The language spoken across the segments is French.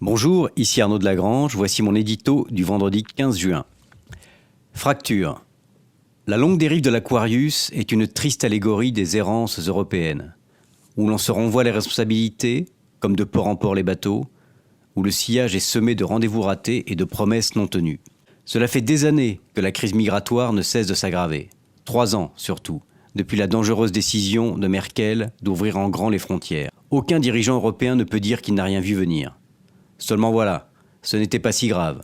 Bonjour, ici Arnaud de Lagrange, voici mon édito du vendredi 15 juin. Fracture. La longue dérive de l'Aquarius est une triste allégorie des errances européennes, où l'on se renvoie les responsabilités, comme de port en port les bateaux, où le sillage est semé de rendez-vous ratés et de promesses non tenues. Cela fait des années que la crise migratoire ne cesse de s'aggraver. 3 ans surtout, depuis la dangereuse décision de Merkel d'ouvrir en grand les frontières. Aucun dirigeant européen ne peut dire qu'il n'a rien vu venir. Seulement voilà, ce n'était pas si grave.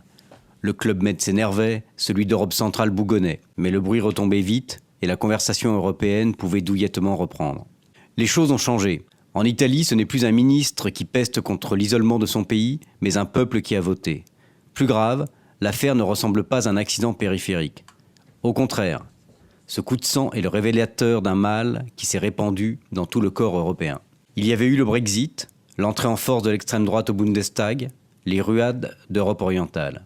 Le Club Med s'énervait, celui d'Europe centrale bougonnait, mais le bruit retombait vite et la conversation européenne pouvait douillettement reprendre. Les choses ont changé. En Italie, ce n'est plus un ministre qui peste contre l'isolement de son pays, mais un peuple qui a voté. Plus grave, l'affaire ne ressemble pas à un accident périphérique. Au contraire, ce coup de sang est le révélateur d'un mal qui s'est répandu dans tout le corps européen. Il y avait eu le Brexit, l'entrée en force de l'extrême droite au Bundestag, les ruades d'Europe orientale.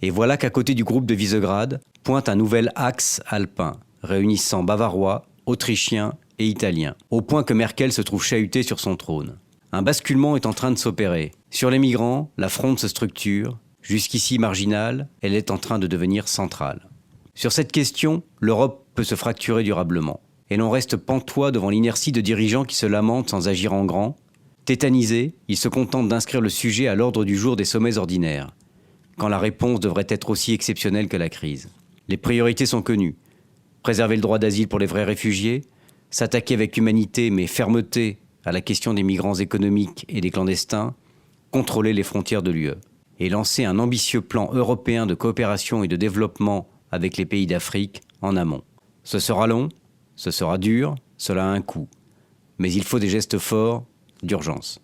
Et voilà qu'à côté du groupe de Visegrad pointe un nouvel axe alpin, réunissant Bavarois, Autrichiens et Italiens, au point que Merkel se trouve chahutée sur son trône. Un basculement est en train de s'opérer. Sur les migrants, la fronde se structure. Jusqu'ici marginale, elle est en train de devenir centrale. Sur cette question, l'Europe peut se fracturer durablement. Et l'on reste pantois devant l'inertie de dirigeants qui se lamentent sans agir en grand. Tétanisés, ils se contentent d'inscrire le sujet à l'ordre du jour des sommets ordinaires, quand la réponse devrait être aussi exceptionnelle que la crise. Les priorités sont connues. Préserver le droit d'asile pour les vrais réfugiés, s'attaquer avec humanité mais fermeté à la question des migrants économiques et des clandestins, contrôler les frontières de l'UE, et lancer un ambitieux plan européen de coopération et de développement avec les pays d'Afrique en amont. Ce sera long, ce sera dur, cela a un coût. Mais il faut des gestes forts, d'urgence.